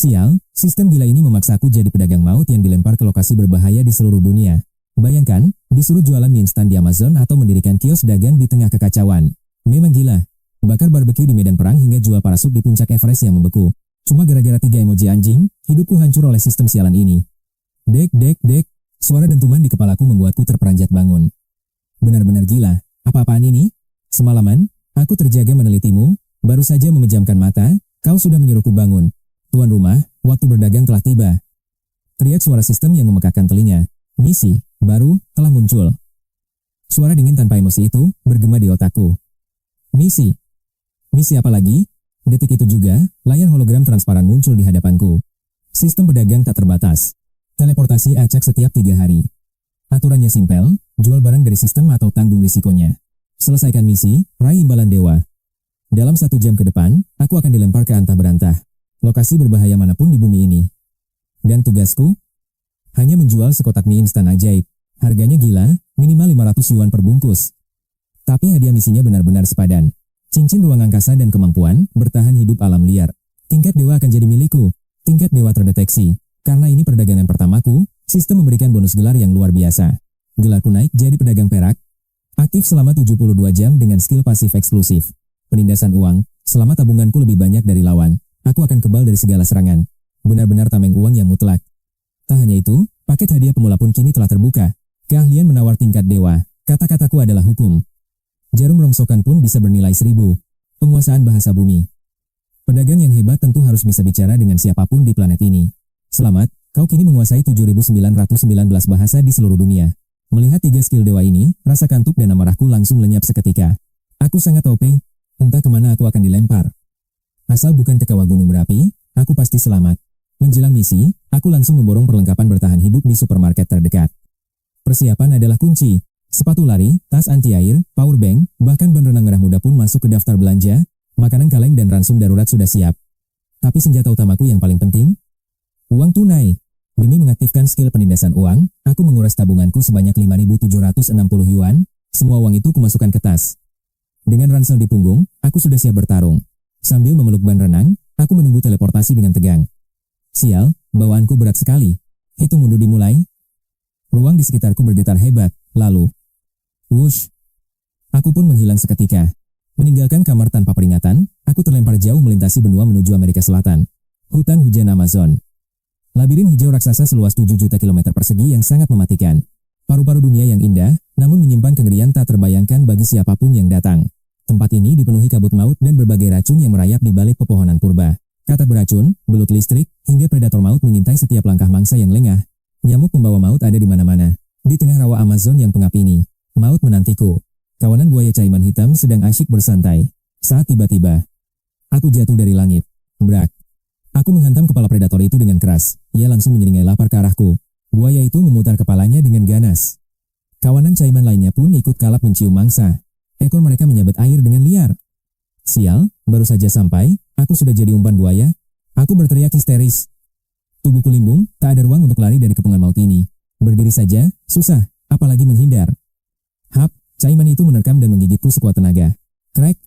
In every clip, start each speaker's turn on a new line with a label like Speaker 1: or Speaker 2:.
Speaker 1: Sial, sistem gila ini memaksaku jadi pedagang maut yang dilempar ke lokasi berbahaya di seluruh dunia. Bayangkan, disuruh jualan mie instan di Amazon atau mendirikan kios dagang di tengah kekacauan. Memang gila. Bakar barbeque di medan perang hingga jual parasut di puncak Everest yang membeku. Cuma gara-gara 3 emoji anjing, hidupku hancur oleh sistem sialan ini. Dek, dek, dek. Suara dentuman di kepalaku membuatku terperanjat bangun. Benar-benar gila. Apa-apaan ini? Semalaman, aku terjaga menelitimu, baru saja memejamkan mata, kau sudah menyuruhku bangun. Tuan rumah, waktu berdagang telah tiba. Teriak suara sistem yang memekakkan telinga. Misi baru telah muncul. Suara dingin tanpa emosi itu bergema di otakku. Misi apa lagi? Detik itu juga, layar hologram transparan muncul di hadapanku. Sistem pedagang tak terbatas. Teleportasi acak setiap 3 hari. Aturannya simpel, jual barang dari sistem atau tanggung risikonya. Selesaikan misi, raih imbalan dewa. Dalam 1 jam ke depan, aku akan dilempar ke antah berantah. Lokasi berbahaya manapun di bumi ini. Dan tugasku? Hanya menjual sekotak mie instan ajaib. Harganya gila, minimal 500 yuan per bungkus. Tapi hadiah misinya benar-benar sepadan. Cincin ruang angkasa dan kemampuan bertahan hidup alam liar. Tingkat dewa akan jadi milikku. Tingkat dewa terdeteksi. Karena ini perdagangan pertamaku, sistem memberikan bonus gelar yang luar biasa. Gelarku naik jadi pedagang perak. Aktif selama 72 jam dengan skill pasif eksklusif. Penindasan uang, selama tabunganku lebih banyak dari lawan. Aku akan kebal dari segala serangan. Benar-benar tameng uang yang mutlak. Tak hanya itu, paket hadiah pemula pun kini telah terbuka. Keahlian menawar tingkat dewa. Kata-kataku adalah hukum. Jarum rongsokan pun bisa bernilai 1000. Penguasaan bahasa bumi. Pedagang yang hebat tentu harus bisa bicara dengan siapapun di planet ini. Selamat, kau kini menguasai 7.919 bahasa di seluruh dunia. Melihat 3 skill dewa ini, rasa kantuk dan amarahku langsung lenyap seketika. Aku sangat OP, entah kemana aku akan dilempar. Asal bukan ke kawah gunung berapi, aku pasti selamat. Menjelang misi, aku langsung memborong perlengkapan bertahan hidup di supermarket terdekat. Persiapan adalah kunci. Sepatu lari, tas anti air, power bank, bahkan ban renang merah muda pun masuk ke daftar belanja. Makanan kaleng dan ransum darurat sudah siap. Tapi senjata utamaku yang paling penting, uang tunai. Demi mengaktifkan skill penindasan uang, aku menguras tabunganku sebanyak 5.760 yuan. Semua uang itu kumasukkan ke tas. Dengan ransel di punggung, aku sudah siap bertarung. Sambil memeluk ban renang, aku menunggu teleportasi dengan tegang. Sial, bawaanku berat sekali. Hitung mundur dimulai. Ruang di sekitarku bergetar hebat, lalu wush. Aku pun menghilang seketika. Meninggalkan kamar tanpa peringatan, aku terlempar jauh melintasi benua menuju Amerika Selatan. Hutan hujan Amazon. Labirin hijau raksasa seluas 7 juta kilometer persegi yang sangat mematikan. Paru-paru dunia yang indah, namun menyimpan kengerian tak terbayangkan bagi siapapun yang datang. Tempat ini dipenuhi kabut maut dan berbagai racun yang merayap di balik pepohonan purba. Katak beracun, belut listrik, hingga predator maut mengintai setiap langkah mangsa yang lengah. Nyamuk pembawa maut ada di mana-mana. Di tengah rawa Amazon yang pengap ini, maut menantiku. Kawanan buaya caiman hitam sedang asyik bersantai. Saat tiba-tiba, aku jatuh dari langit. Brak. Aku menghantam kepala predator itu dengan keras. Ia langsung menyeringai lapar ke arahku. Buaya itu memutar kepalanya dengan ganas. Kawanan caiman lainnya pun ikut kalap mencium mangsa. Ekor mereka menyabet air dengan liar. Sial, baru saja sampai, aku sudah jadi umpan buaya. Aku berteriak histeris. Tubuhku limbung, tak ada ruang untuk lari dari kepungan maut ini. Berdiri saja, susah, apalagi menghindar. Hap, caiman itu menerkam dan menggigitku sekuat tenaga. Krek.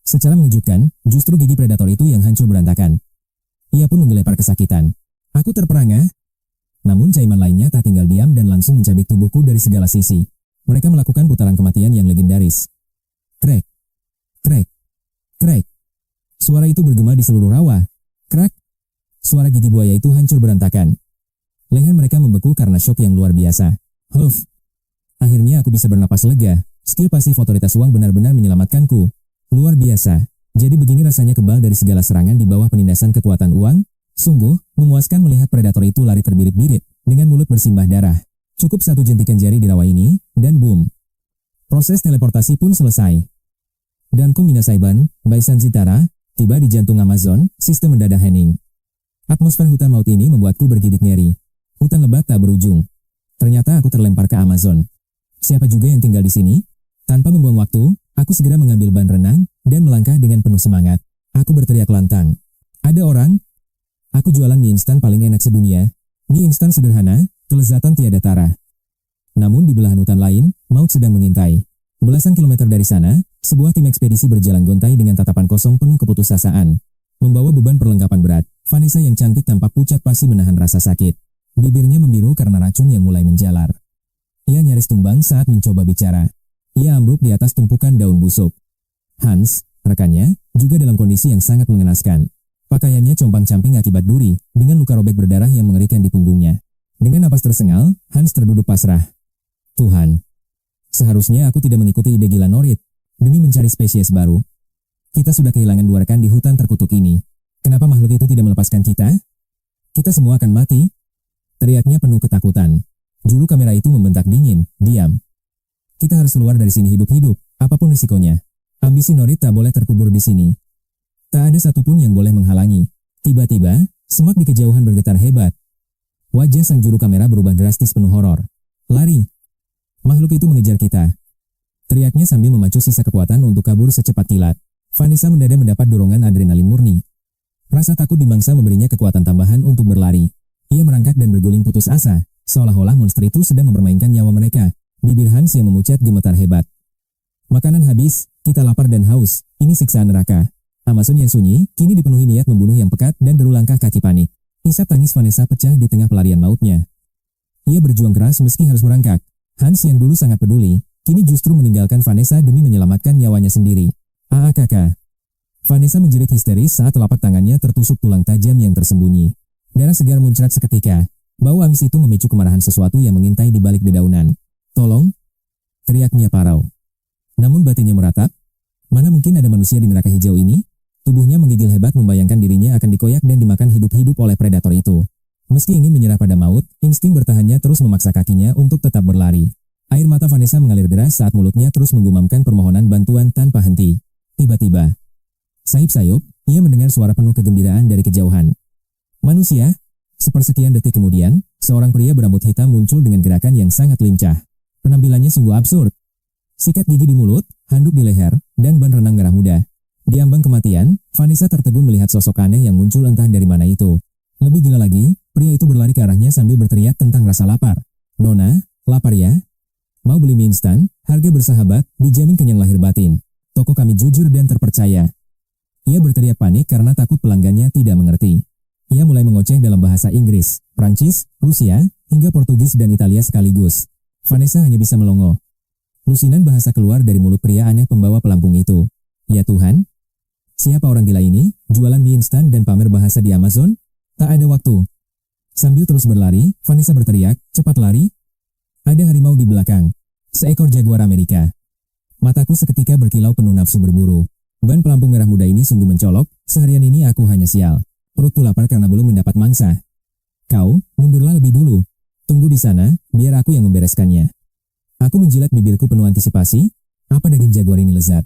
Speaker 1: Secara mengejutkan, justru gigi predator itu yang hancur berantakan. Ia pun menggelepar kesakitan. Aku terperangah. Namun caiman lainnya tak tinggal diam dan langsung mencabik tubuhku dari segala sisi. Mereka melakukan putaran kematian yang legendaris. Krek. Krek. Krek. Suara itu bergema di seluruh rawa. Krak. Suara gigi buaya itu hancur berantakan. Leher mereka membeku karena syok yang luar biasa. Huff. Akhirnya aku bisa bernapas lega. Skill pasif otoritas uang benar-benar menyelamatkanku. Luar biasa. Jadi begini rasanya kebal dari segala serangan di bawah penindasan kekuatan uang. Sungguh, memuaskan melihat predator itu lari terbirit-birit, dengan mulut bersimbah darah. Cukup 1 jentikan jari di rawa ini, dan boom. Proses teleportasi pun selesai. Danku Minasaiban, Baisan Zitara, tiba di jantung Amazon, sistem mendadak hening. Atmosfer hutan maut ini membuatku bergidik ngeri. Hutan lebat tak berujung. Ternyata aku terlempar ke Amazon. Siapa juga yang tinggal di sini? Tanpa membuang waktu, aku segera mengambil ban renang, dan melangkah dengan penuh semangat. Aku berteriak lantang. Ada orang? Aku jualan mie instan paling enak sedunia. Mie instan sederhana, kelezatan tiada tara. Namun di belahan hutan lain, maut sedang mengintai. Belasan kilometer dari sana, sebuah tim ekspedisi berjalan gontai dengan tatapan kosong penuh keputusasaan. Membawa beban perlengkapan berat, Vanessa yang cantik tampak pucat pasti menahan rasa sakit. Bibirnya membiru karena racun yang mulai menjalar. Ia nyaris tumbang saat mencoba bicara. Ia ambruk di atas tumpukan daun busuk. Hans, rekannya, juga dalam kondisi yang sangat mengenaskan. Pakaiannya compang-camping akibat duri, dengan luka robek berdarah yang mengerikan di punggungnya. Dengan napas tersengal, Hans terduduk pasrah. Tuhan, seharusnya aku tidak mengikuti ide gila Norit, demi mencari spesies baru. Kita sudah kehilangan 2 rekan di hutan terkutuk ini. Kenapa makhluk itu tidak melepaskan kita? Kita semua akan mati. Teriaknya penuh ketakutan. Juru kamera itu membentak dingin, diam. Kita harus keluar dari sini hidup-hidup, apapun risikonya. Ambisi Norit tak boleh terkubur di sini. Tak ada satupun yang boleh menghalangi. Tiba-tiba, semak di kejauhan bergetar hebat. Wajah sang juru kamera berubah drastis penuh horor. Lari! Makhluk itu mengejar kita. Teriaknya sambil memacu sisa kekuatan untuk kabur secepat kilat. Vanessa mendadak mendapat dorongan adrenalin murni. Rasa takut di mangsa memberinya kekuatan tambahan untuk berlari. Ia merangkak dan berguling putus asa, seolah-olah monster itu sedang mempermainkan nyawa mereka. Bibir Hans yang memucat gemetar hebat. Makanan habis, kita lapar dan haus, ini siksaan neraka. Amazon yang sunyi, kini dipenuhi niat membunuh yang pekat dan deru langkah kaki panik. Isak tangis Vanessa pecah di tengah pelarian mautnya. Ia berjuang keras meski harus merangkak. Hans yang dulu sangat peduli, kini justru meninggalkan Vanessa demi menyelamatkan nyawanya sendiri. Kakak. Vanessa menjerit histeris saat telapak tangannya tertusuk tulang tajam yang tersembunyi. Darah segar muncrat seketika. Bau amis itu memicu kemarahan sesuatu yang mengintai di balik dedaunan. Tolong! Teriaknya parau. Namun batinnya meratap. Mana mungkin ada manusia di neraka hijau ini? Tubuhnya menggigil hebat membayangkan dirinya akan dikoyak dan dimakan hidup-hidup oleh predator itu. Meski ingin menyerah pada maut, insting bertahannya terus memaksa kakinya untuk tetap berlari. Air mata Vanessa mengalir deras saat mulutnya terus menggumamkan permohonan bantuan tanpa henti. Tiba-tiba, sayup-sayup, ia mendengar suara penuh kegembiraan dari kejauhan. Manusia? Sepersekian detik kemudian, seorang pria berambut hitam muncul dengan gerakan yang sangat lincah. Penampilannya sungguh absurd. Sikat gigi di mulut, handuk di leher, dan ban renang merah muda. Di ambang kematian, Vanessa tertegun melihat sosok aneh yang muncul entah dari mana itu. Lebih gila lagi, pria itu berlari ke arahnya sambil berteriak tentang rasa lapar. Nona, lapar ya? Mau beli mie instan? Harga bersahabat, dijamin kenyang lahir batin. Toko kami jujur dan terpercaya. Ia berteriak panik karena takut pelanggannya tidak mengerti. Ia mulai mengoceh dalam bahasa Inggris, Prancis, Rusia, hingga Portugis dan Italia sekaligus. Vanessa hanya bisa melongo. Lusinan bahasa keluar dari mulut pria aneh pembawa pelampung itu. Ya Tuhan, siapa orang gila ini? Jualan mie instan dan pamer bahasa di Amazon? Tak ada waktu. Sambil terus berlari, Vanessa berteriak, cepat lari. Ada harimau di belakang. Seekor jaguar Amerika. Mataku seketika berkilau penuh nafsu berburu. Ban pelampung merah muda ini sungguh mencolok, seharian ini aku hanya sial. Perutku lapar karena belum mendapat mangsa. Kau, mundurlah lebih dulu. Tunggu di sana, biar aku yang membereskannya. Aku menjilat bibirku penuh antisipasi. Apa daging jaguar ini lezat?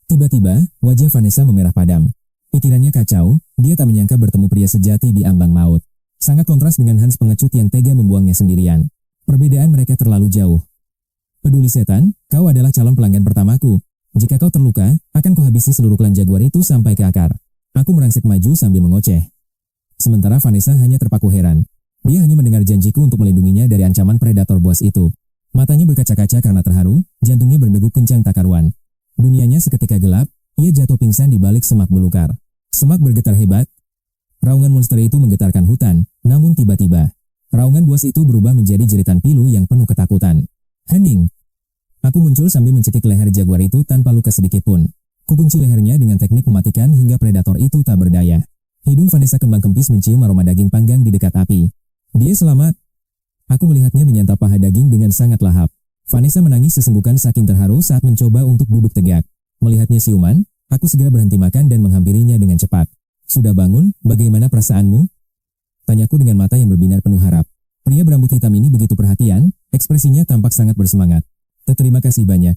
Speaker 1: Tiba-tiba, wajah Vanessa memerah padam. Pikirannya kacau, dia tak menyangka bertemu pria sejati di ambang maut. Sangat kontras dengan Hans pengecut yang tega membuangnya sendirian. Perbedaan mereka terlalu jauh. Peduli setan, kau adalah calon pelanggan pertamaku. Jika kau terluka, akan kuhabisi seluruh klan jaguar itu sampai ke akar. Aku merangsek maju sambil mengoceh. Sementara Vanessa hanya terpaku heran. Dia hanya mendengar janjiku untuk melindunginya dari ancaman predator buas itu. Matanya berkaca-kaca karena terharu, jantungnya berdegup kencang tak karuan. Dunianya seketika gelap, ia jatuh pingsan di balik semak belukar. Semak bergetar hebat. Raungan monster itu menggetarkan hutan, namun tiba-tiba, raungan buas itu berubah menjadi jeritan pilu yang penuh ketakutan. Hening. Aku muncul sambil mencekik leher jaguar itu tanpa luka sedikit pun. Kukunci lehernya dengan teknik mematikan hingga predator itu tak berdaya. Hidung Vanessa kembang kempis mencium aroma daging panggang di dekat api. Dia selamat. Aku melihatnya menyantap paha daging dengan sangat lahap. Vanessa menangis sesenggukan saking terharu saat mencoba untuk duduk tegak. Melihatnya siuman, aku segera berhenti makan dan menghampirinya dengan cepat. Sudah bangun, bagaimana perasaanmu? Tanyaku dengan mata yang berbinar penuh harap. Pria berambut hitam ini begitu perhatian, ekspresinya tampak sangat bersemangat. Terima kasih banyak.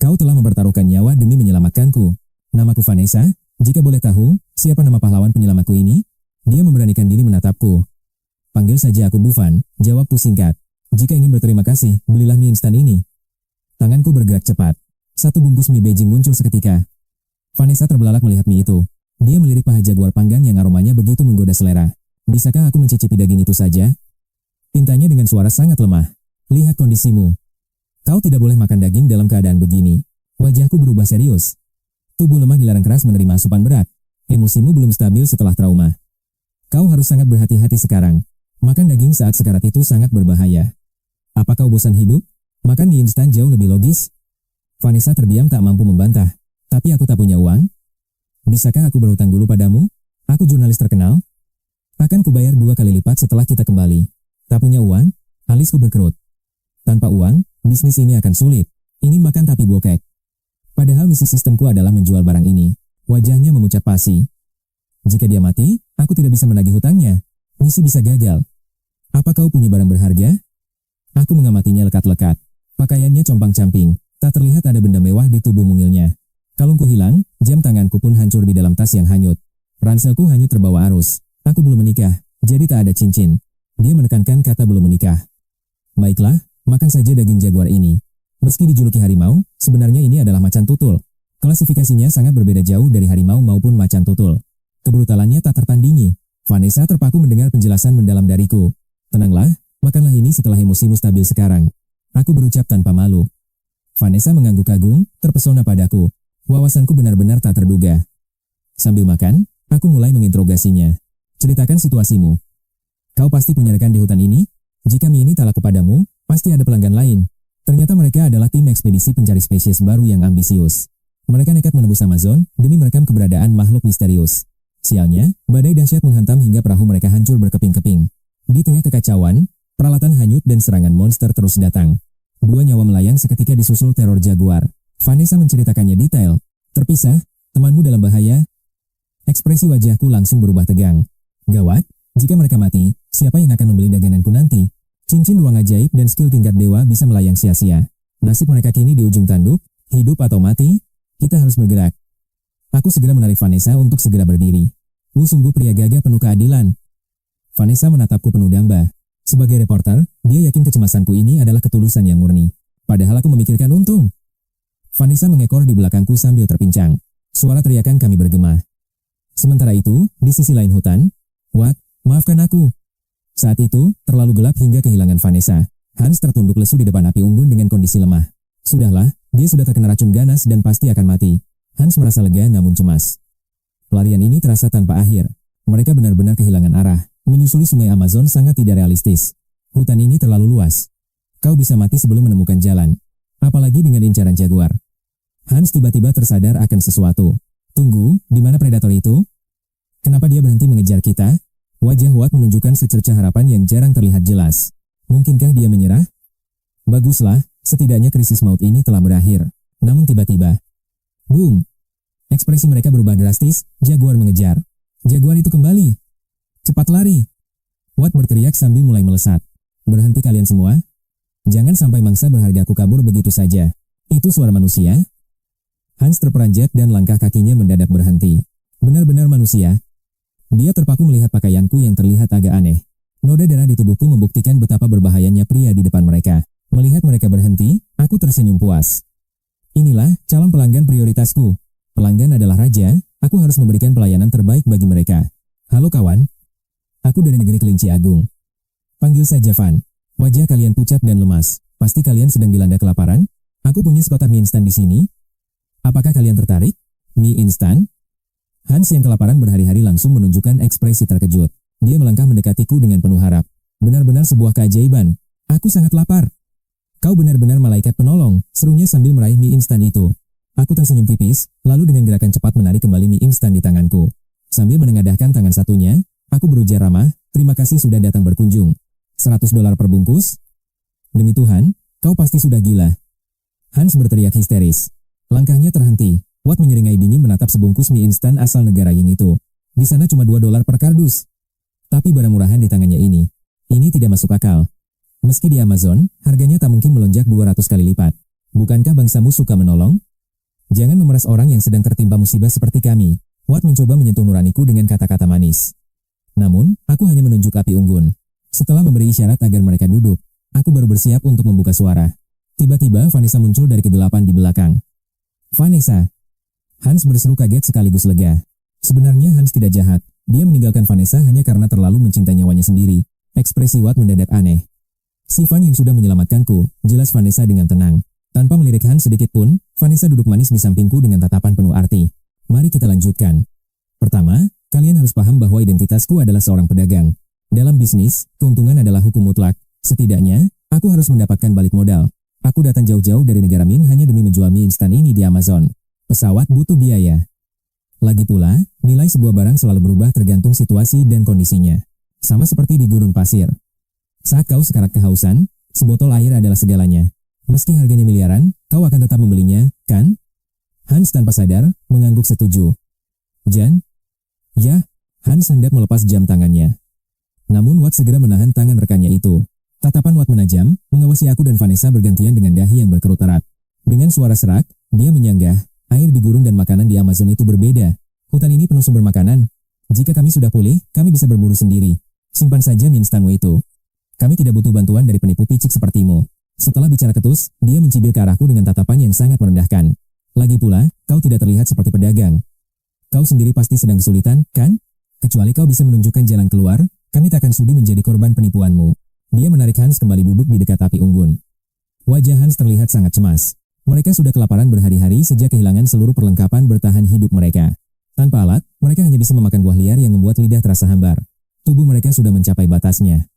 Speaker 1: Kau telah mempertaruhkan nyawa demi menyelamatkanku. Namaku Vanessa, jika boleh tahu, siapa nama pahlawan penyelamatku ini? Dia memberanikan diri menatapku. Panggil saja aku Dufan, jawabku singkat. Jika ingin berterima kasih, belilah mie instan ini. Tanganku bergerak cepat. Satu bungkus mie Beijing muncul seketika. Vanessa terbelalak melihat mie itu. Dia melirik paha jaguar panggang yang aromanya begitu menggoda selera. Bisakah aku mencicipi daging itu saja? Pintanya dengan suara sangat lemah. Lihat kondisimu. Kau tidak boleh makan daging dalam keadaan begini. Wajahku berubah serius. Tubuh lemah dilarang keras menerima asupan berat. Emosimu belum stabil setelah trauma. Kau harus sangat berhati-hati sekarang. Makan daging saat sekarat itu sangat berbahaya. Apa kau bosan hidup? Makan mie instan jauh lebih logis. Vanessa terdiam tak mampu membantah. Tapi aku tak punya uang. Bisakah aku berhutang dulu padamu? Aku jurnalis terkenal. Akan kubayar 2 kali lipat setelah kita kembali. Tak punya uang? Alisku berkerut. Tanpa uang, bisnis ini akan sulit. Ingin makan tapi bokek. Padahal misi sistemku adalah menjual barang ini. Wajahnya memucat pasi. Jika dia mati, aku tidak bisa menagih hutangnya. Misi bisa gagal. Apa kau punya barang berharga? Aku mengamatinya lekat-lekat. Pakaiannya compang-camping. Tak terlihat ada benda mewah di tubuh mungilnya. Kalungku hilang, jam tanganku pun hancur di dalam tas yang hanyut. Ranselku hanyut terbawa arus. Aku belum menikah, jadi tak ada cincin. Dia menekankan kata belum menikah. Baiklah, makan saja daging jaguar ini. Meski dijuluki harimau, sebenarnya ini adalah macan tutul. Klasifikasinya sangat berbeda jauh dari harimau maupun macan tutul. Kebrutalannya tak tertandingi. Vanessa terpaku mendengar penjelasan mendalam dariku. Tenanglah, makanlah ini setelah emosimu stabil sekarang. Aku berucap tanpa malu. Vanessa mengangguk kagum, terpesona padaku. Wawasanku benar-benar tak terduga. Sambil makan, aku mulai menginterogasinya. Ceritakan situasimu. Kau pasti punya rekan di hutan ini? Jika mie ini tak laku padamu, pasti ada pelanggan lain. Ternyata mereka adalah tim ekspedisi pencari spesies baru yang ambisius. Mereka nekat menembus Amazon demi merekam keberadaan makhluk misterius. Sialnya, badai dahsyat menghantam hingga perahu mereka hancur berkeping-keping. Di tengah kekacauan, peralatan hanyut dan serangan monster terus datang. 2 nyawa melayang seketika disusul teror jaguar. Vanessa menceritakannya detail. Terpisah, temanmu dalam bahaya. Ekspresi wajahku langsung berubah tegang. Gawat, jika mereka mati, siapa yang akan membeli daganganku nanti? Cincin ruang ajaib dan skill tingkat dewa bisa melayang sia-sia. Nasib mereka kini di ujung tanduk, hidup atau mati, kita harus bergerak. Aku segera menarik Vanessa untuk segera berdiri. Sungguh pria gagah penuh keadilan. Vanessa menatapku penuh damba. Sebagai reporter, dia yakin kecemasanku ini adalah ketulusan yang murni. Padahal aku memikirkan untung. Vanessa mengekor di belakangku sambil terpincang. Suara teriakan kami bergema. Sementara itu, di sisi lain hutan, Wat, maafkan aku. Saat itu, terlalu gelap hingga kehilangan Vanessa. Hans tertunduk lesu di depan api unggun dengan kondisi lemah. Sudahlah, dia sudah terkena racun ganas dan pasti akan mati. Hans merasa lega namun cemas. Pelarian ini terasa tanpa akhir. Mereka benar-benar kehilangan arah. Menyusuri sungai Amazon sangat tidak realistis. Hutan ini terlalu luas. Kau bisa mati sebelum menemukan jalan. Apalagi dengan incaran jaguar. Hans tiba-tiba tersadar akan sesuatu. Tunggu, di mana predator itu? Kenapa dia berhenti mengejar kita? Wajah Watt menunjukkan secercah harapan yang jarang terlihat jelas. Mungkinkah dia menyerah? Baguslah, setidaknya krisis maut ini telah berakhir. Namun tiba-tiba, boom! Ekspresi mereka berubah drastis, jaguar mengejar. Jaguar itu kembali. Cepat lari! Watt berteriak sambil mulai melesat. Berhenti kalian semua. Jangan sampai mangsa berhargaku kabur begitu saja. Itu suara manusia? Hans terperanjat dan langkah kakinya mendadak berhenti. Benar-benar manusia. Dia terpaku melihat pakaianku yang terlihat agak aneh. Noda darah di tubuhku membuktikan betapa berbahayanya pria di depan mereka. Melihat mereka berhenti, aku tersenyum puas. Inilah calon pelanggan prioritasku. Pelanggan adalah raja, aku harus memberikan pelayanan terbaik bagi mereka. Halo kawan. Aku dari negeri Kelinci Agung. Panggil saja Van. Wajah kalian pucat dan lemas. Pasti kalian sedang dilanda kelaparan? Aku punya sekotak mie instan di sini. Apakah kalian tertarik? Mie instan? Hans yang kelaparan berhari-hari langsung menunjukkan ekspresi terkejut. Dia melangkah mendekatiku dengan penuh harap. Benar-benar sebuah keajaiban. Aku sangat lapar. Kau benar-benar malaikat penolong, serunya sambil meraih mie instan itu. Aku tersenyum tipis, lalu dengan gerakan cepat menarik kembali mie instan di tanganku. Sambil menengadahkan tangan satunya, aku berujar ramah, terima kasih sudah datang berkunjung. $100 per bungkus? Demi Tuhan, kau pasti sudah gila. Hans berteriak histeris. Langkahnya terhenti. Watt menyeringai dingin menatap sebungkus mie instan asal negara Ying itu. Di sana cuma $2 per kardus. Tapi barang murahan di tangannya ini. Ini tidak masuk akal. Meski di Amazon, harganya tak mungkin melonjak 200 kali lipat. Bukankah bangsamu suka menolong? Jangan memeras orang yang sedang tertimpa musibah seperti kami. Watt mencoba menyentuh nuraniku dengan kata-kata manis. Namun, aku hanya menunjuk api unggun. Setelah memberi isyarat agar mereka duduk, aku baru bersiap untuk membuka suara. Tiba-tiba Vanessa muncul dari kedelapan di belakang. Vanessa! Hans berseru kaget sekaligus lega. Sebenarnya Hans tidak jahat. Dia meninggalkan Vanessa hanya karena terlalu mencintai nyawanya sendiri. Ekspresi Watt mendadak aneh. Si Van yang sudah menyelamatkanku, jelas Vanessa dengan tenang. Tanpa melirik Hans sedikit pun, Vanessa duduk manis di sampingku dengan tatapan penuh arti. Mari kita lanjutkan. Pertama, kalian harus paham bahwa identitasku adalah seorang pedagang. Dalam bisnis, keuntungan adalah hukum mutlak. Setidaknya, aku harus mendapatkan balik modal. Aku datang jauh-jauh dari negara Min hanya demi menjual mie instan ini di Amazon. Pesawat butuh biaya. Lagi pula, nilai sebuah barang selalu berubah tergantung situasi dan kondisinya. Sama seperti di gurun pasir. Saat kau sekarat kehausan, sebotol air adalah segalanya. Meski harganya miliaran, kau akan tetap membelinya, kan? Hans tanpa sadar, mengangguk setuju. Jan? Ya, Hans hendak melepas jam tangannya. Namun Watt segera menahan tangan rekannya itu. Tatapan Watt menajam, mengawasi aku dan Vanessa bergantian dengan dahi yang berkerut erat. Dengan suara serak, dia menyanggah, air di gurun dan makanan di Amazon itu berbeda. Hutan ini penuh sumber makanan. Jika kami sudah pulih, kami bisa berburu sendiri. Simpan saja mie instanmu itu. Kami tidak butuh bantuan dari penipu picik sepertimu. Setelah bicara ketus, dia mencibir ke arahku dengan tatapan yang sangat merendahkan. Lagi pula, kau tidak terlihat seperti pedagang. Kau sendiri pasti sedang kesulitan, kan? Kecuali kau bisa menunjukkan jalan keluar, kami takkan sudi menjadi korban penipuanmu. Dia menarik Hans kembali duduk di dekat api unggun. Wajah Hans terlihat sangat cemas. Mereka sudah kelaparan berhari-hari sejak kehilangan seluruh perlengkapan bertahan hidup mereka. Tanpa alat, mereka hanya bisa memakan buah liar yang membuat lidah terasa hambar. Tubuh mereka sudah mencapai batasnya.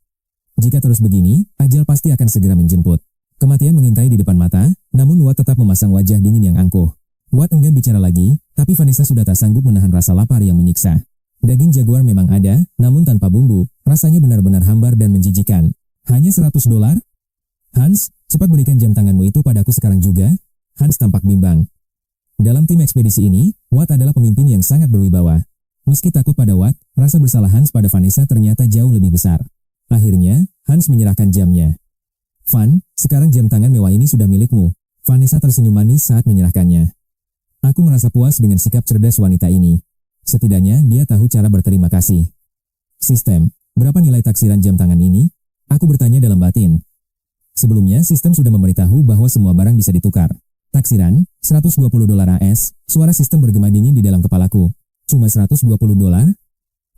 Speaker 1: Jika terus begini, ajal pasti akan segera menjemput. Kematian mengintai di depan mata, namun Watt tetap memasang wajah dingin yang angkuh. Watt enggan bicara lagi, tapi Vanessa sudah tak sanggup menahan rasa lapar yang menyiksa. Daging jaguar memang ada, namun tanpa bumbu, rasanya benar-benar hambar dan menjijikan. Hanya $100? Hans, cepat berikan jam tanganmu itu padaku sekarang juga. Hans tampak bimbang. Dalam tim ekspedisi ini, Watt adalah pemimpin yang sangat berwibawa. Meski takut pada Watt, rasa bersalah Hans pada Vanessa ternyata jauh lebih besar. Akhirnya, Hans menyerahkan jamnya. Van, sekarang jam tangan mewah ini sudah milikmu. Vanessa tersenyum manis saat menyerahkannya. Aku merasa puas dengan sikap cerdas wanita ini. Setidaknya dia tahu cara berterima kasih. Sistem, berapa nilai taksiran jam tangan ini? Aku bertanya dalam batin. Sebelumnya, sistem sudah memberitahu bahwa semua barang bisa ditukar. Taksiran, $120 AS, suara sistem bergema dingin di dalam kepalaku. Cuma $120?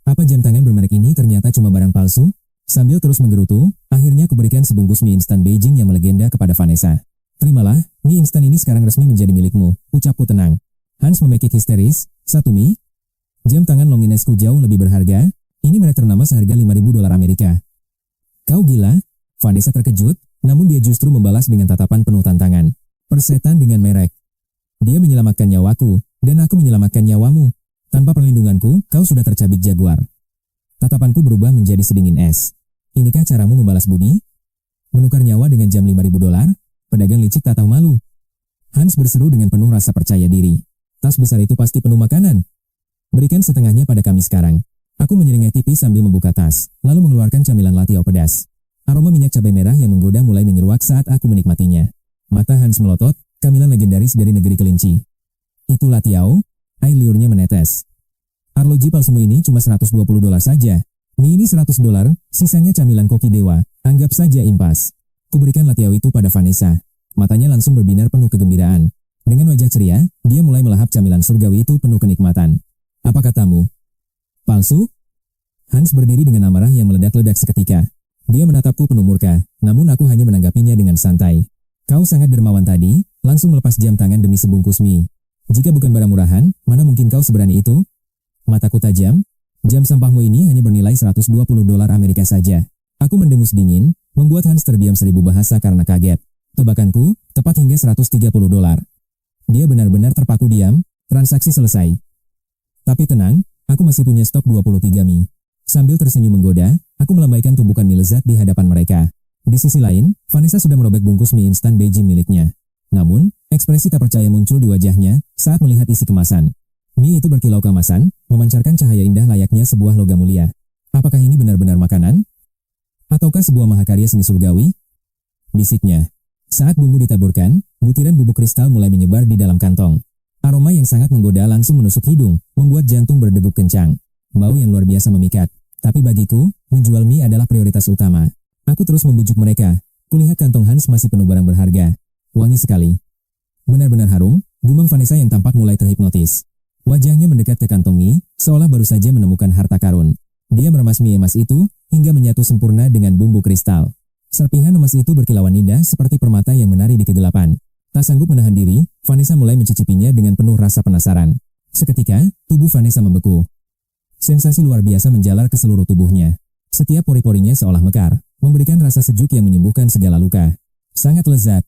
Speaker 1: Apa jam tangan bermerek ini ternyata cuma barang palsu? Sambil terus menggerutu, akhirnya aku berikan sebungkus mie instan Beijing yang melegenda kepada Vanessa. Terimalah, mie instan ini sekarang resmi menjadi milikmu, ucapku tenang. Hans memekik histeris, satu mie? Jam tangan Longinesku jauh lebih berharga, ini merek ternama seharga $5.000 Amerika. Kau gila? Vanessa terkejut, namun dia justru membalas dengan tatapan penuh tantangan. Persetan dengan merek. Dia menyelamatkan nyawaku, dan aku menyelamatkan nyawamu. Tanpa perlindunganku, kau sudah tercabik jaguar. Tatapanku berubah menjadi sedingin es. Inikah caramu membalas budi? Menukar nyawa dengan jam $5.000? Pedagang licik tak tahu malu. Hans berseru dengan penuh rasa percaya diri. Tas besar itu pasti penuh makanan. Berikan setengahnya pada kami sekarang. Aku menyeringai tipis sambil membuka tas, lalu mengeluarkan camilan latiau pedas. Aroma minyak cabai merah yang menggoda mulai menyeruak saat aku menikmatinya. Mata Hans melotot, camilan legendaris dari negeri kelinci. Itu latiau, air liurnya menetes. Arloji palsumu ini cuma $120 saja. Mie ini $100, sisanya camilan koki dewa, anggap saja impas. Kuberikan latiau itu pada Vanessa. Matanya langsung berbinar penuh kegembiraan. Dengan wajah ceria, dia mulai melahap camilan surgawi itu penuh kenikmatan. Apa katamu? Palsu? Hans berdiri dengan amarah yang meledak-ledak seketika. Dia menatapku penuh murka, namun aku hanya menanggapinya dengan santai. Kau sangat dermawan tadi, langsung melepas jam tangan demi sebungkus mie. Jika bukan barang murahan, mana mungkin kau seberani itu? Mataku tajam. Jam sampahmu ini hanya bernilai $120 Amerika saja. Aku mendengus dingin, membuat Hans terdiam 1000 bahasa karena kaget. Tebakanku, tepat hingga $130. Dia benar-benar terpaku diam, transaksi selesai. Tapi tenang, aku masih punya stok 23 mie. Sambil tersenyum menggoda, aku melambaikan tumpukan mie lezat di hadapan mereka. Di sisi lain, Vanessa sudah merobek bungkus mie instan Beijing miliknya. Namun, ekspresi tak percaya muncul di wajahnya saat melihat isi kemasan. Mie itu berkilau keemasan, memancarkan cahaya indah layaknya sebuah logam mulia. Apakah ini benar-benar makanan? Ataukah sebuah mahakarya seni surgawi? Bisiknya. Saat bumbu ditaburkan, butiran bubuk kristal mulai menyebar di dalam kantong. Aroma yang sangat menggoda langsung menusuk hidung, membuat jantung berdegup kencang. Bau yang luar biasa memikat. Tapi bagiku, menjual mie adalah prioritas utama. Aku terus membujuk mereka. Kulihat kantong Hans masih penuh barang berharga. Wangi sekali. Benar-benar harum, gumam Vanessa yang tampak mulai terhipnotis. Wajahnya mendekat ke kantong mie, seolah baru saja menemukan harta karun. Dia meremas mie emas itu, hingga menyatu sempurna dengan bumbu kristal. Serpihan emas itu berkilauan indah seperti permata yang menari di kegelapan. Tak sanggup menahan diri, Vanessa mulai mencicipinya dengan penuh rasa penasaran. Seketika, tubuh Vanessa membeku. Sensasi luar biasa menjalar ke seluruh tubuhnya. Setiap pori-porinya seolah mekar, memberikan rasa sejuk yang menyembuhkan segala luka. Sangat lezat.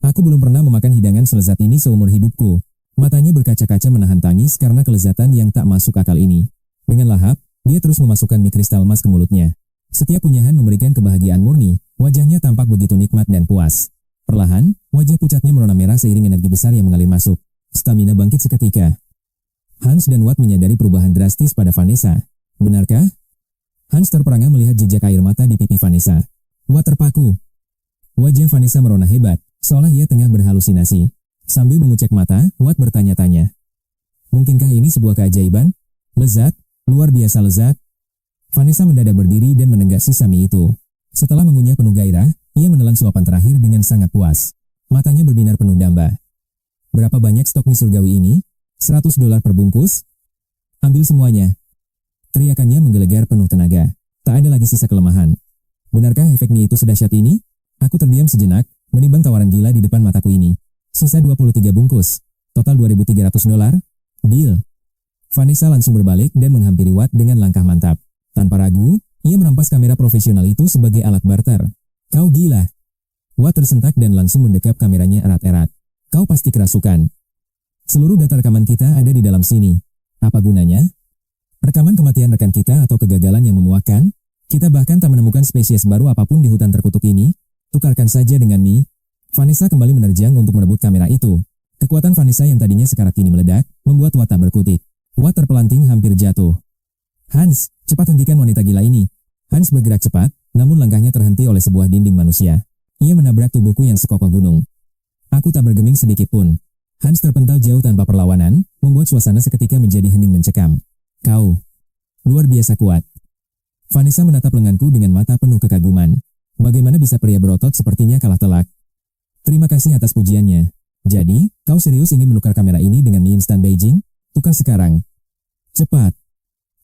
Speaker 1: Aku belum pernah memakan hidangan selezat ini seumur hidupku. Matanya berkaca-kaca menahan tangis karena kelezatan yang tak masuk akal ini. Dengan lahap, dia terus memasukkan mie kristal emas ke mulutnya. Setiap punyahan memberikan kebahagiaan murni, wajahnya tampak begitu nikmat dan puas. Perlahan, wajah pucatnya merona merah seiring energi besar yang mengalir masuk. Stamina bangkit seketika. Hans dan Watt menyadari perubahan drastis pada Vanessa. Benarkah? Hans terperangah melihat jejak air mata di pipi Vanessa. Watt terpaku. Wajah Vanessa merona hebat, seolah ia tengah berhalusinasi. Sambil mengucek mata, Watt bertanya-tanya. Mungkinkah ini sebuah keajaiban? Lezat, luar biasa lezat. Vanessa mendadak berdiri dan menenggak sisa mie itu. Setelah mengunyah penuh gairah, ia menelan suapan terakhir dengan sangat puas. Matanya berbinar penuh damba. Berapa banyak stok mie surgawi ini? $100 per bungkus? Ambil semuanya. Teriakannya menggelegar penuh tenaga. Tak ada lagi sisa kelemahan. Benarkah efek mie itu sedahsyat ini? Aku terdiam sejenak, menimbang tawaran gila di depan mataku ini. Sisa 23 bungkus. Total $2.300. Deal. Vanessa langsung berbalik dan menghampiri Watt dengan langkah mantap. Tanpa ragu, ia merampas kamera profesional itu sebagai alat barter. Kau gila. Watt tersentak dan langsung mendekap kameranya erat-erat. Kau pasti kerasukan. Seluruh data rekaman kita ada di dalam sini. Apa gunanya? Rekaman kematian rekan kita atau kegagalan yang memuakkan? Kita bahkan tak menemukan spesies baru apapun di hutan terkutuk ini. Tukarkan saja dengan mie. Vanessa kembali menerjang untuk merebut kamera itu. Kekuatan Vanessa yang tadinya sekarat kini meledak, membuat Watt tak berkutik. Watt terpelanting hampir jatuh. Hans, cepat hentikan wanita gila ini. Hans bergerak cepat, namun langkahnya terhenti oleh sebuah dinding manusia. Ia menabrak tubuhku yang sekokoh gunung. Aku tak bergeming sedikit pun. Hans terpental jauh tanpa perlawanan, membuat suasana seketika menjadi hening mencekam. Kau luar biasa kuat. Vanessa menatap lenganku dengan mata penuh kekaguman. Bagaimana bisa pria berotot sepertinya kalah telak? Terima kasih atas pujiannya. Jadi, kau serius ingin menukar kamera ini dengan mie instan Beijing? Tukar sekarang. Cepat.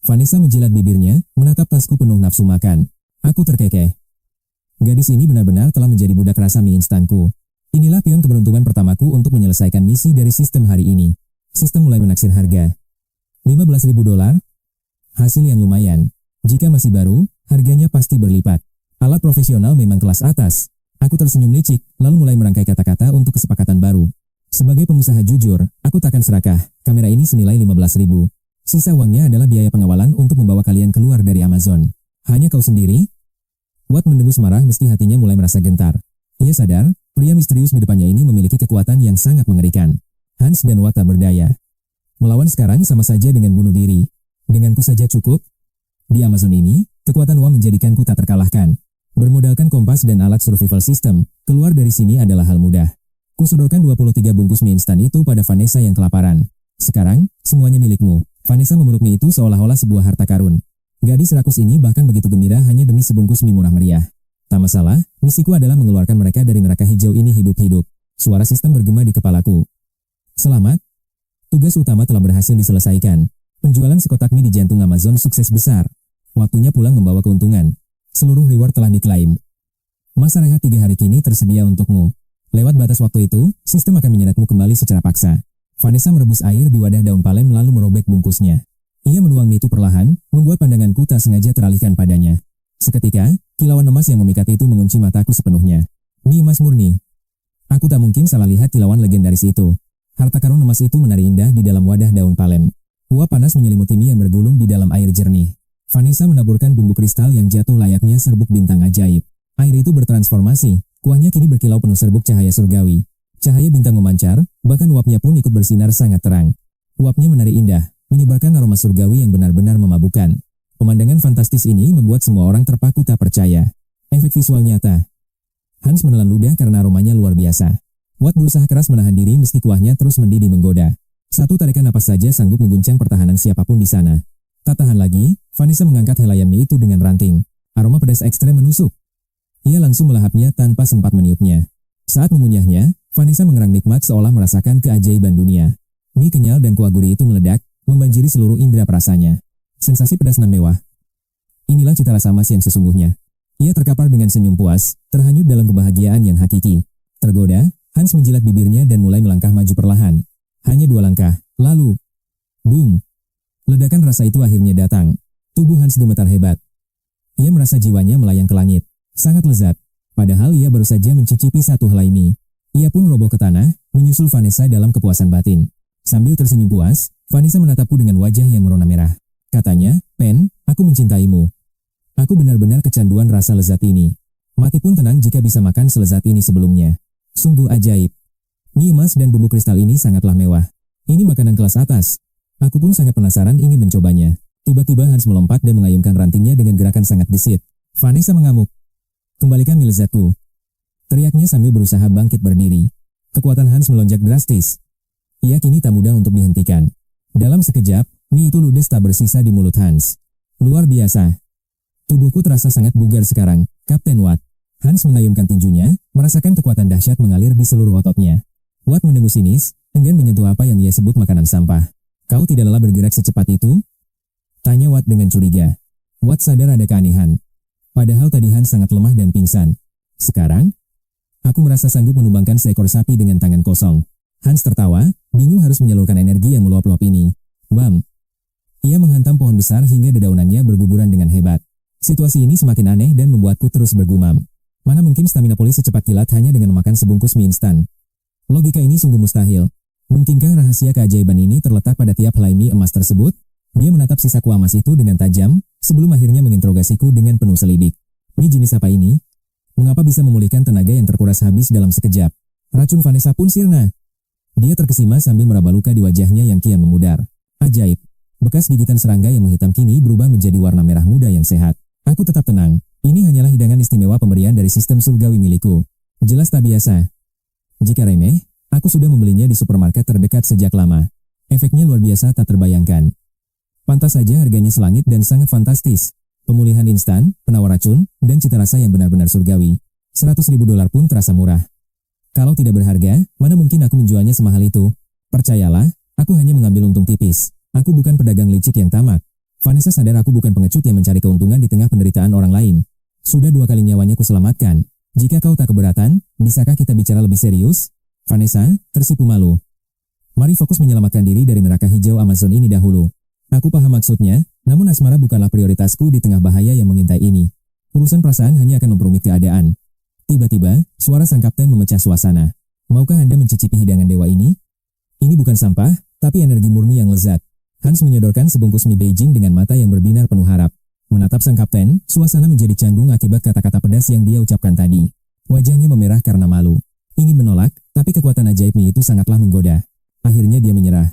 Speaker 1: Vanessa menjilat bibirnya, menatap tasku penuh nafsu makan. Aku terkekeh. Gadis ini benar-benar telah menjadi budak rasa mie instanku. Inilah pion keberuntungan pertamaku untuk menyelesaikan misi dari sistem hari ini. Sistem mulai menaksir harga. $15.000. Hasil yang lumayan. Jika masih baru, harganya pasti berlipat. Alat profesional memang kelas atas. Aku tersenyum licik, lalu mulai merangkai kata-kata untuk kesepakatan baru. Sebagai pengusaha jujur, aku takkan serakah. Kamera ini senilai $15.000. Sisa uangnya adalah biaya pengawalan untuk membawa kalian keluar dari Amazon. Hanya kau sendiri? Watt mendengus marah meski hatinya mulai merasa gentar. Ia sadar, pria misterius di depannya ini memiliki kekuatan yang sangat mengerikan. Hans dan Watt tak berdaya. Melawan sekarang sama saja dengan bunuh diri. Denganku saja cukup. Di Amazon ini, kekuatan Wa menjadikanku tak terkalahkan. Bermodalkan kompas dan alat survival system, keluar dari sini adalah hal mudah. Kusodorkan 23 bungkus mie instan itu pada Vanessa yang kelaparan. Sekarang, semuanya milikmu. Vanessa memeluk mie itu seolah-olah sebuah harta karun. Gadis rakus ini bahkan begitu gembira hanya demi sebungkus mie murah meriah. Tak masalah, misiku adalah mengeluarkan mereka dari neraka hijau ini hidup-hidup. Suara sistem bergema di kepalaku. Selamat. Tugas utama telah berhasil diselesaikan. Penjualan sekotak mie di jantung Amazon sukses besar. Waktunya pulang membawa keuntungan. Seluruh reward telah diklaim. Masa rehat 3 hari kini tersedia untukmu. Lewat batas waktu itu, sistem akan menyedotmu kembali secara paksa. Vanessa merebus air di wadah daun palem lalu merobek bungkusnya. Ia menuang mie itu perlahan, membuat pandanganku tak sengaja teralihkan padanya. Seketika, kilauan emas yang memikat itu mengunci mataku sepenuhnya. Mie emas murni. Aku tak mungkin salah lihat kilauan legendaris itu. Harta karun emas itu menari indah di dalam wadah daun palem. Uap panas menyelimuti mie yang bergulung di dalam air jernih. Vanessa menaburkan bumbu kristal yang jatuh layaknya serbuk bintang ajaib. Air itu bertransformasi. Kuahnya kini berkilau penuh serbuk cahaya surgawi. Cahaya bintang memancar, bahkan uapnya pun ikut bersinar sangat terang. Uapnya menari indah, menyebarkan aroma surgawi yang benar-benar memabukkan. Pemandangan fantastis ini membuat semua orang terpaku tak percaya. Efek visual nyata. Hans menelan ludah karena aromanya luar biasa. Watt berusaha keras menahan diri meski kuahnya terus mendidih menggoda. Satu tarikan napas saja sanggup mengguncang pertahanan siapapun di sana. Tak tahan lagi, Vanessa mengangkat helai mie itu dengan ranting. Aroma pedas ekstrem menusuk. Ia langsung melahapnya tanpa sempat meniupnya. Saat mengunyahnya, Vanessa mengerang nikmat seolah merasakan keajaiban dunia. Mie kenyal dan kuah gurih itu meledak, membanjiri seluruh indera perasanya. Sensasi pedas nan mewah. Inilah cita rasa emas yang sesungguhnya. Ia terkapar dengan senyum puas, terhanyut dalam kebahagiaan yang hakiki. Tergoda, Hans menjilat bibirnya dan mulai melangkah maju perlahan. Hanya 2 langkah, lalu, boom. Ledakan rasa itu akhirnya datang. Tubuh Hans gemetar hebat. Ia merasa jiwanya melayang ke langit. Sangat lezat. Padahal ia baru saja mencicipi satu helai mie. Ia pun roboh ke tanah, menyusul Vanessa dalam kepuasan batin. Sambil tersenyum puas, Vanessa menatapku dengan wajah yang merona merah. Katanya, "Pen, aku mencintaimu. Aku benar-benar kecanduan rasa lezat ini. Mati pun tenang jika bisa makan selezat ini sebelumnya. Sungguh ajaib. Mie emas dan bumbu kristal ini sangatlah mewah. Ini makanan kelas atas." Aku pun sangat penasaran ingin mencobanya. Tiba-tiba Hans melompat dan mengayunkan rantingnya dengan gerakan sangat gesit. Vanessa mengamuk. "Kembalikan mie lezatku," teriaknya sambil berusaha bangkit berdiri. Kekuatan Hans melonjak drastis. Ia kini tak mudah untuk dihentikan. Dalam sekejap, mie itu ludes tak bersisa di mulut Hans. Luar biasa. Tubuhku terasa sangat bugar sekarang, Kapten Watt. Hans mengayunkan tinjunya, merasakan kekuatan dahsyat mengalir di seluruh ototnya. Watt mendengus sinis, enggan menyentuh apa yang ia sebut makanan sampah. "Kau tidak lelah bergerak secepat itu?" tanya Watt dengan curiga. Watt sadar ada keanehan. Padahal tadi Hans sangat lemah dan pingsan. Sekarang, aku merasa sanggup menumbangkan seekor sapi dengan tangan kosong. Hans tertawa, bingung harus menyalurkan energi yang meluap-luap ini. Bam! Ia menghantam pohon besar hingga dedaunannya berguguran dengan hebat. Situasi ini semakin aneh dan membuatku terus bergumam. Mana mungkin stamina pulih secepat kilat hanya dengan memakan sebungkus mie instan? Logika ini sungguh mustahil. Mungkinkah rahasia keajaiban ini terletak pada tiap helai mie emas tersebut? Dia menatap sisa kuah emas itu dengan tajam, sebelum akhirnya menginterogasiku dengan penuh selidik. "Mie jenis apa ini? Mengapa bisa memulihkan tenaga yang terkuras habis dalam sekejap?" Racun Vanessa pun sirna. Dia terkesima sambil meraba luka di wajahnya yang kian memudar. Ajaib. Bekas gigitan serangga yang menghitam kini berubah menjadi warna merah muda yang sehat. Aku tetap tenang. Ini hanyalah hidangan istimewa pemberian dari sistem surgawi milikku. Jelas tak biasa. Jika remeh, aku sudah membelinya di supermarket terdekat sejak lama. Efeknya luar biasa tak terbayangkan. Pantas saja harganya selangit dan sangat fantastis. Pemulihan instan, penawar racun, dan cita rasa yang benar-benar surgawi. $100.000 pun terasa murah. Kalau tidak berharga, mana mungkin aku menjualnya semahal itu? Percayalah, aku hanya mengambil untung tipis. Aku bukan pedagang licik yang tamak. Vanessa sadar aku bukan pengecut yang mencari keuntungan di tengah penderitaan orang lain. Sudah 2 kali nyawanya kuselamatkan. Jika kau tak keberatan, bisakah kita bicara lebih serius? Vanessa, tersipu malu. Mari fokus menyelamatkan diri dari neraka hijau Amazon ini dahulu. Aku paham maksudnya, namun asmara bukanlah prioritasku di tengah bahaya yang mengintai ini. Urusan perasaan hanya akan memperumit keadaan. Tiba-tiba, suara sang kapten memecah suasana. "Maukah Anda mencicipi hidangan dewa ini? Ini bukan sampah, tapi energi murni yang lezat." Hans menyodorkan sebungkus mie Beijing dengan mata yang berbinar penuh harap. Menatap sang kapten, suasana menjadi canggung akibat kata-kata pedas yang dia ucapkan tadi. Wajahnya memerah karena malu. Ingin menolak, tapi kekuatan ajaib mie itu sangatlah menggoda. Akhirnya dia menyerah.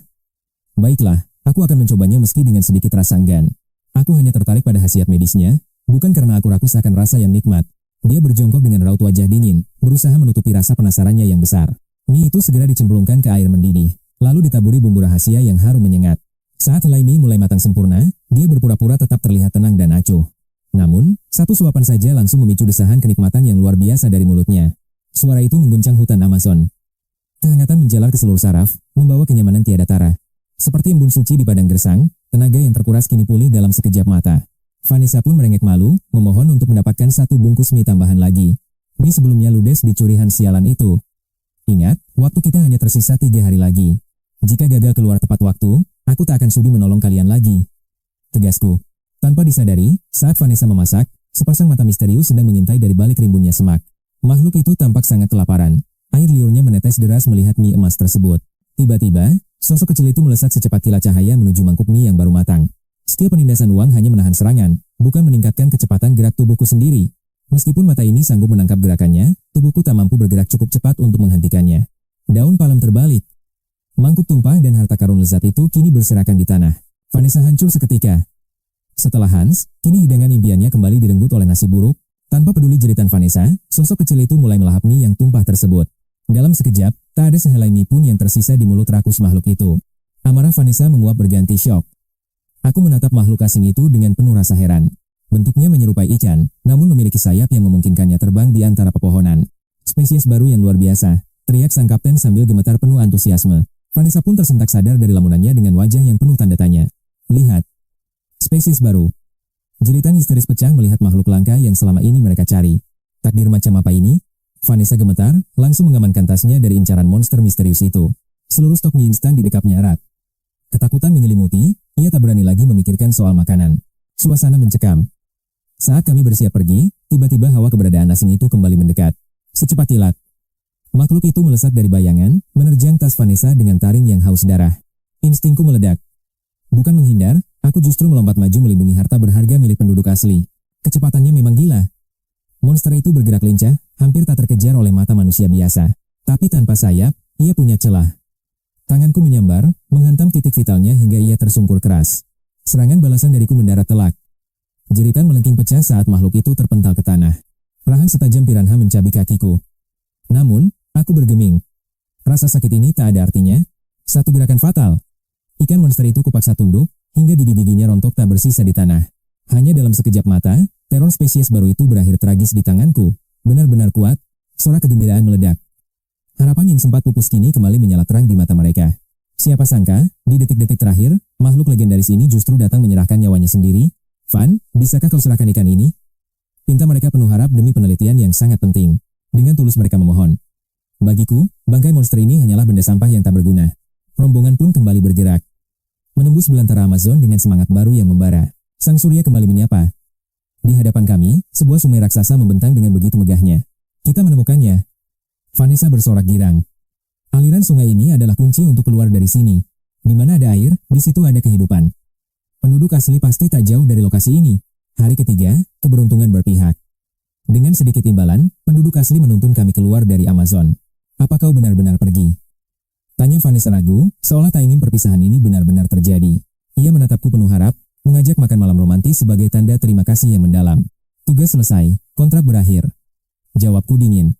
Speaker 1: "Baiklah. Aku akan mencobanya meski dengan sedikit rasa enggan. Aku hanya tertarik pada khasiat medisnya, bukan karena aku rakus akan rasa yang nikmat." Dia berjongkok dengan raut wajah dingin, berusaha menutupi rasa penasarannya yang besar. Mie itu segera dicemplungkan ke air mendidih, lalu ditaburi bumbu rahasia yang harum menyengat. Saat helai mie mulai matang sempurna, dia berpura-pura tetap terlihat tenang dan acuh. Namun, satu suapan saja langsung memicu desahan kenikmatan yang luar biasa dari mulutnya. Suara itu mengguncang hutan Amazon. Kehangatan menjalar ke seluruh saraf, membawa kenyamanan tiada tara. Seperti embun suci di padang gersang, tenaga yang terkuras kini pulih dalam sekejap mata. Vanessa pun merengek malu, memohon untuk mendapatkan 1 bungkus mie tambahan lagi. Mie sebelumnya ludes di curihan sialan itu. "Ingat, waktu kita hanya tersisa 3 hari lagi. Jika gagal keluar tepat waktu, aku tak akan sudi menolong kalian lagi," tegasku. Tanpa disadari, saat Vanessa memasak, sepasang mata misterius sedang mengintai dari balik rimbunnya semak. Makhluk itu tampak sangat kelaparan. Air liurnya menetes deras melihat mie emas tersebut. Tiba-tiba, sosok kecil itu melesat secepat kilat cahaya menuju mangkuk mie yang baru matang. Skill penindasan uang hanya menahan serangan, bukan meningkatkan kecepatan gerak tubuhku sendiri. Meskipun mata ini sanggup menangkap gerakannya, tubuhku tak mampu bergerak cukup cepat untuk menghentikannya. Daun palem terbalik. Mangkuk tumpah dan harta karun lezat itu kini berserakan di tanah. Vanessa hancur seketika. Setelah Hans, kini hidangan impiannya kembali direnggut oleh nasi buruk. Tanpa peduli jeritan Vanessa, sosok kecil itu mulai melahap mie yang tumpah tersebut. Dalam sekejap, tak ada sehelai mie pun yang tersisa di mulut rakus makhluk itu. Amarah Vanessa menguap berganti syok. Aku menatap makhluk asing itu dengan penuh rasa heran. Bentuknya menyerupai ikan, namun memiliki sayap yang memungkinkannya terbang di antara pepohonan. Spesies baru yang luar biasa, teriak sang kapten sambil gemetar penuh antusiasme. Vanessa pun tersentak sadar dari lamunannya dengan wajah yang penuh tanda tanya. "Lihat. Spesies baru." Jeritan histeris pecah melihat makhluk langka yang selama ini mereka cari. Takdir macam apa ini? Vanessa gemetar, langsung mengamankan tasnya dari incaran monster misterius itu. Seluruh stok mie instan didekapnya erat. Ketakutan menyelimuti, ia tak berani lagi memikirkan soal makanan. Suasana mencekam. Saat kami bersiap pergi, tiba-tiba hawa keberadaan asing itu kembali mendekat. Secepat kilat, makhluk itu melesat dari bayangan, menerjang tas Vanessa dengan taring yang haus darah. Instingku meledak. Bukan menghindar, aku justru melompat maju melindungi harta berharga milik penduduk asli. Kecepatannya memang gila. Monster itu bergerak lincah, hampir tak terkejar oleh mata manusia biasa. Tapi tanpa sayap, ia punya celah. Tanganku menyambar, menghantam titik vitalnya hingga ia tersungkur keras. Serangan balasan dariku mendarat telak. Jeritan melengking pecah saat makhluk itu terpental ke tanah. Rahang setajam piranha mencabik kakiku. Namun, aku bergeming. Rasa sakit ini tak ada artinya. Satu gerakan fatal. Ikan monster itu kupaksa tunduk, hingga gigi-giginya rontok tak bersisa di tanah. Hanya dalam sekejap mata, teror spesies baru itu berakhir tragis di tanganku. Benar-benar kuat, sorak kegembiraan meledak. Harapan yang sempat pupus kini kembali menyala terang di mata mereka. Siapa sangka, di detik-detik terakhir, makhluk legendaris ini justru datang menyerahkan nyawanya sendiri. Van, bisakah kau serahkan ikan ini? Pinta mereka penuh harap demi penelitian yang sangat penting. Dengan tulus mereka memohon. Bagiku, bangkai monster ini hanyalah benda sampah yang tak berguna. Rombongan pun kembali bergerak. Menembus belantara Amazon dengan semangat baru yang membara. Sang surya kembali menyapa. Di hadapan kami, sebuah sungai raksasa membentang dengan begitu megahnya. Kita menemukannya. Vanessa bersorak girang. Aliran sungai ini adalah kunci untuk keluar dari sini. Di mana ada air, di situ ada kehidupan. Penduduk asli pasti tak jauh dari lokasi ini. Hari ketiga, keberuntungan berpihak. Dengan sedikit imbalan, penduduk asli menuntun kami keluar dari Amazon. Apa kau benar-benar pergi? Tanya Vanessa ragu, seolah tak ingin perpisahan ini benar-benar terjadi. Ia menatapku penuh harap, mengajak makan malam romantis sebagai tanda terima kasih yang mendalam. Tugas selesai, kontrak berakhir. Jawabku dingin.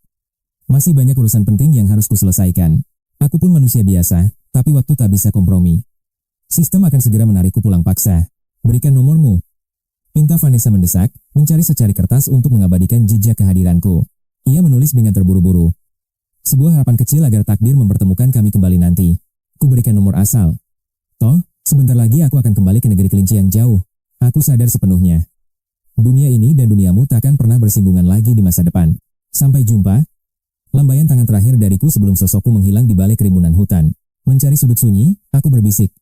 Speaker 1: Masih banyak urusan penting yang harus kuselesaikan. Aku pun manusia biasa, tapi waktu tak bisa kompromi. Sistem akan segera menarikku pulang paksa. Berikan nomormu. Pinta Vanessa mendesak, mencari secari kertas untuk mengabadikan jejak kehadiranku. Ia menulis dengan terburu-buru. Sebuah harapan kecil agar takdir mempertemukan kami kembali nanti. Ku berikan nomor asal. Toh, sebentar lagi aku akan kembali ke negeri kelinci yang jauh. Aku sadar sepenuhnya. Dunia ini dan duniamu takkan pernah bersinggungan lagi di masa depan. Sampai jumpa. Lambaian tangan terakhir dariku sebelum sosokku menghilang di balik kerumunan hutan. Mencari sudut sunyi, aku berbisik.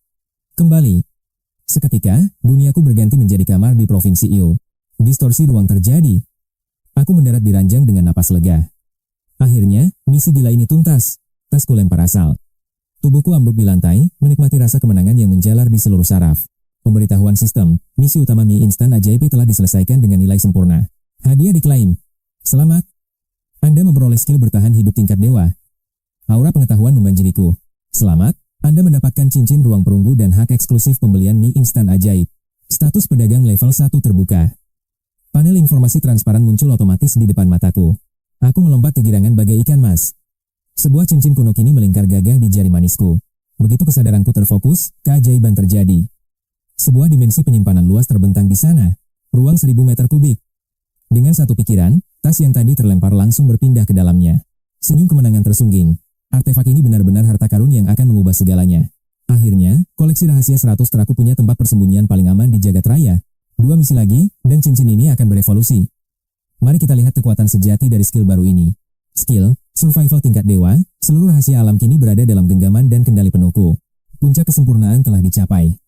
Speaker 1: Kembali. Seketika, duniaku berganti menjadi kamar di Provinsi Iyo. Distorsi ruang terjadi. Aku mendarat di ranjang dengan napas lega. Akhirnya, misi gila ini tuntas. Tasku lempar asal. Tubuhku ambruk di lantai, menikmati rasa kemenangan yang menjalar di seluruh saraf. Pemberitahuan sistem, misi utama mie instan ajaib telah diselesaikan dengan nilai sempurna. Hadiah diklaim. Selamat. Anda memperoleh skill bertahan hidup tingkat dewa. Aura pengetahuan membanjiriku. Selamat. Anda mendapatkan cincin ruang perunggu dan hak eksklusif pembelian mie instan ajaib. Status pedagang level 1 terbuka. Panel informasi transparan muncul otomatis di depan mataku. Aku melompat kegirangan bagai ikan mas. Sebuah cincin kuno kini melingkar gagah di jari manisku. Begitu kesadaranku terfokus, keajaiban terjadi. Sebuah dimensi penyimpanan luas terbentang di sana. Ruang 1000 meter kubik. Dengan satu pikiran, tas yang tadi terlempar langsung berpindah ke dalamnya. Senyum kemenangan tersungging. Artefak ini benar-benar harta karun yang akan mengubah segalanya. Akhirnya, koleksi rahasia 100 teraku punya tempat persembunyian paling aman di jagat raya. 2 misi lagi, dan cincin ini akan berevolusi. Mari kita lihat kekuatan sejati dari skill baru ini. Skill, survival tingkat dewa, seluruh rahasia alam kini berada dalam genggaman dan kendali penuhku. Puncak kesempurnaan telah dicapai.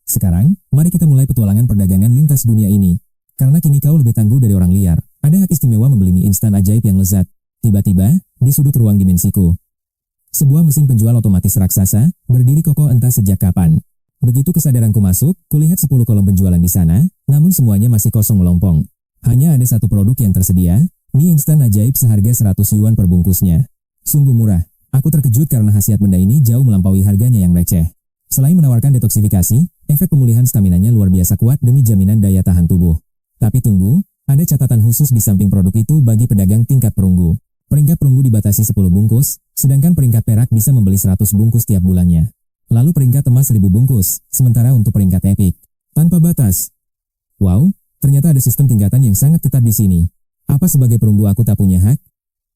Speaker 1: Sekarang, mari kita mulai petualangan perdagangan lintas dunia ini. Karena kini kau lebih tangguh dari orang liar, ada hak istimewa membeli mie instan ajaib yang lezat. Tiba-tiba, di sudut ruang dimensiku. Sebuah mesin penjual otomatis raksasa, berdiri kokoh entah sejak kapan. Begitu kesadaranku masuk, kulihat 10 kolom penjualan di sana, namun semuanya masih kosong melompong. Hanya ada satu produk yang tersedia, mie instan ajaib seharga 100 yuan per bungkusnya. Sungguh murah. Aku terkejut karena khasiat benda ini jauh melampaui harganya yang receh. Selain menawarkan detoksifikasi, efek pemulihan staminanya luar biasa kuat demi jaminan daya tahan tubuh. Tapi tunggu, ada catatan khusus di samping produk itu bagi pedagang tingkat perunggu. Peringkat perunggu dibatasi 10 bungkus, sedangkan peringkat perak bisa membeli 100 bungkus tiap bulannya. Lalu peringkat emas 1000 bungkus, sementara untuk peringkat epik, tanpa batas. Wow, ternyata ada sistem tingkatan yang sangat ketat di sini. Apa sebagai perunggu aku tak punya hak?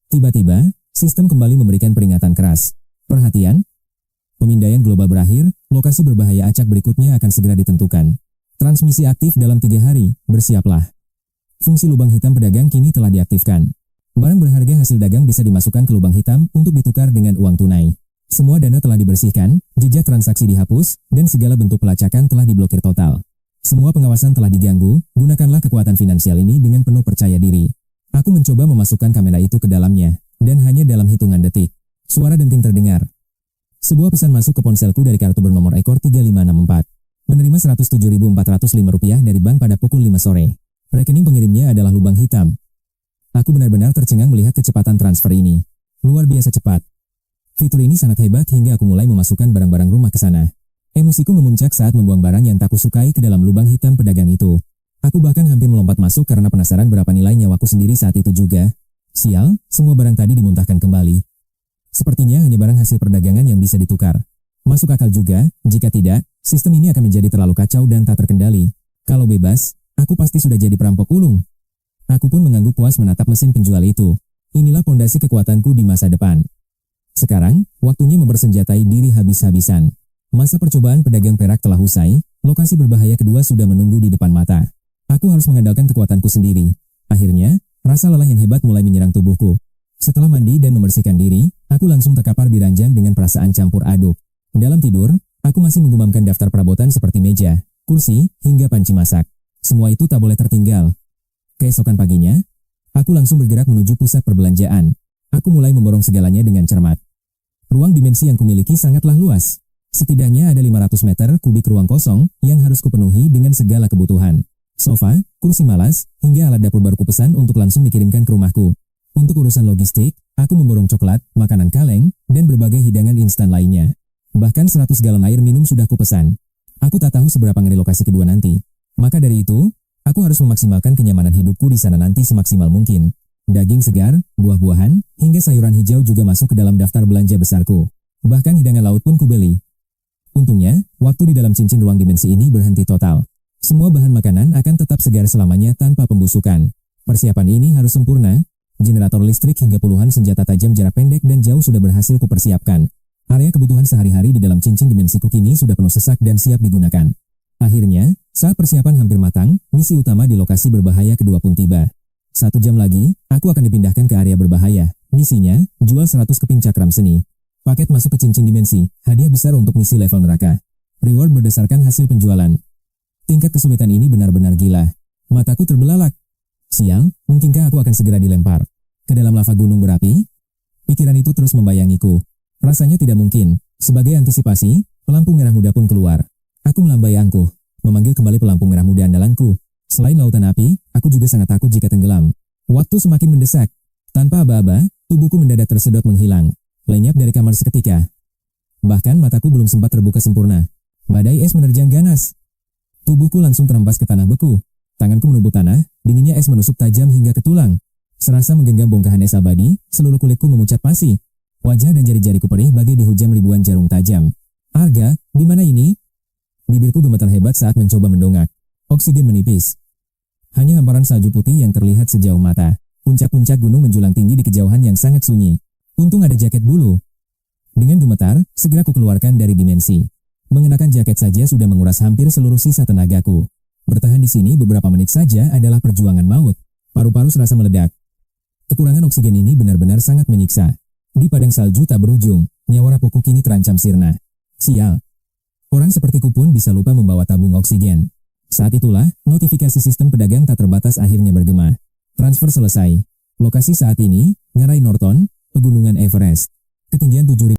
Speaker 1: Tiba-tiba, sistem kembali memberikan peringatan keras. Perhatian, pemindaian global berakhir, lokasi berbahaya acak berikutnya akan segera ditentukan. Transmisi aktif dalam 3 hari, bersiaplah. Fungsi lubang hitam pedagang kini telah diaktifkan. Barang berharga hasil dagang bisa dimasukkan ke lubang hitam untuk ditukar dengan uang tunai. Semua dana telah dibersihkan, jejak transaksi dihapus, dan segala bentuk pelacakan telah diblokir total. Semua pengawasan telah diganggu, gunakanlah kekuatan finansial ini dengan penuh percaya diri. Aku mencoba memasukkan kamera itu ke dalamnya, dan hanya dalam hitungan detik, suara denting terdengar. Sebuah pesan masuk ke ponselku dari kartu bernomor ekor 3564. Menerima Rp107.405 dari bank pada pukul 5 sore. Rekening pengirimnya adalah lubang hitam. Aku benar-benar tercengang melihat kecepatan transfer ini. Luar biasa cepat. Fitur ini sangat hebat hingga aku mulai memasukkan barang-barang rumah ke sana. Emosiku memuncak saat membuang barang yang tak kusukai ke dalam lubang hitam pedagang itu. Aku bahkan hampir melompat masuk karena penasaran berapa nilai nyawaku sendiri saat itu juga. Sial, semua barang tadi dimuntahkan kembali. Sepertinya hanya barang hasil perdagangan yang bisa ditukar. Masuk akal juga, jika tidak, sistem ini akan menjadi terlalu kacau dan tak terkendali. Kalau bebas, aku pasti sudah jadi perampok ulung. Aku pun mengangguk puas menatap mesin penjual itu. Inilah pondasi kekuatanku di masa depan. Sekarang, waktunya mempersenjatai diri habis-habisan. Masa percobaan pedagang perak telah usai, lokasi berbahaya kedua sudah menunggu di depan mata. Aku harus mengandalkan kekuatanku sendiri. Akhirnya, rasa lelah yang hebat mulai menyerang tubuhku. Setelah mandi dan membersihkan diri, aku langsung terkapar di ranjang dengan perasaan campur aduk. Dalam tidur, aku masih menggumamkan daftar perabotan seperti meja, kursi, hingga panci masak. Semua itu tak boleh tertinggal. Keesokan paginya, aku langsung bergerak menuju pusat perbelanjaan. Aku mulai memborong segalanya dengan cermat. Ruang dimensi yang kumiliki sangatlah luas. Setidaknya ada 500 meter kubik ruang kosong yang harus kupenuhi dengan segala kebutuhan. Sofa, kursi malas, hingga alat dapur baru kupesan untuk langsung dikirimkan ke rumahku. Untuk urusan logistik, aku memborong coklat, makanan kaleng, dan berbagai hidangan instan lainnya. Bahkan 100 galon air minum sudah kupesan. Aku tak tahu seberapa ngeri lokasi kedua nanti. Maka dari itu, aku harus memaksimalkan kenyamanan hidupku di sana nanti semaksimal mungkin. Daging segar, buah-buahan, hingga sayuran hijau juga masuk ke dalam daftar belanja besarku. Bahkan hidangan laut pun kubeli. Untungnya, waktu di dalam cincin ruang dimensi ini berhenti total. Semua bahan makanan akan tetap segar selamanya tanpa pembusukan. Persiapan ini harus sempurna. Generator listrik hingga puluhan senjata tajam jarak pendek dan jauh sudah berhasil kupersiapkan. Area kebutuhan sehari-hari di dalam cincin dimensiku kini sudah penuh sesak dan siap digunakan. Akhirnya, saat persiapan hampir matang, misi utama di lokasi berbahaya kedua pun tiba. 1 jam lagi, aku akan dipindahkan ke area berbahaya. Misinya, jual 100 keping cakram seni. Paket masuk ke cincin dimensi, hadiah besar untuk misi level neraka. Reward berdasarkan hasil penjualan. Tingkat kesulitan ini benar-benar gila. Mataku terbelalak. Sial, mungkinkah aku akan segera dilempar ke dalam lava gunung berapi? Pikiran itu terus membayangiku. Rasanya tidak mungkin. Sebagai antisipasi, pelampung merah muda pun keluar. Aku melambai angkuh, memanggil kembali pelampung merah muda andalanku. Selain lautan api, aku juga sangat takut jika tenggelam. Waktu semakin mendesak. Tanpa aba-aba, tubuhku mendadak tersedot menghilang. Lenyap dari kamar seketika. Bahkan mataku belum sempat terbuka sempurna. Badai es menerjang ganas. Tubuhku langsung terhempas ke tanah beku. Tanganku menubuk tanah, dinginnya es menusuk tajam hingga ke tulang. Serasa menggenggam bongkahan es abadi, seluruh kulitku memucat pasi. Wajah dan jari-jariku perih bagai dihujam ribuan jarum tajam. Arga, di mana ini? Bibirku gemetar hebat saat mencoba mendongak. Oksigen menipis. Hanya hamparan salju putih yang terlihat sejauh mata. Puncak-puncak gunung menjulang tinggi di kejauhan yang sangat sunyi. Untung ada jaket bulu. Dengan gemetar, segera kukeluarkan dari dimensi. Mengenakan jaket saja sudah menguras hampir seluruh sisa tenagaku. Bertahan di sini beberapa menit saja adalah perjuangan maut. Paru-paru serasa meledak. Kekurangan oksigen ini benar-benar sangat menyiksa. Di padang salju tak berujung, nyawa rapuhku kini terancam sirna. Sial. Orang sepertiku pun bisa lupa membawa tabung oksigen. Saat itulah, notifikasi sistem pedagang tak terbatas akhirnya bergema. Transfer selesai. Lokasi saat ini, Ngarai Norton, Pegunungan Everest. Ketinggian 7.000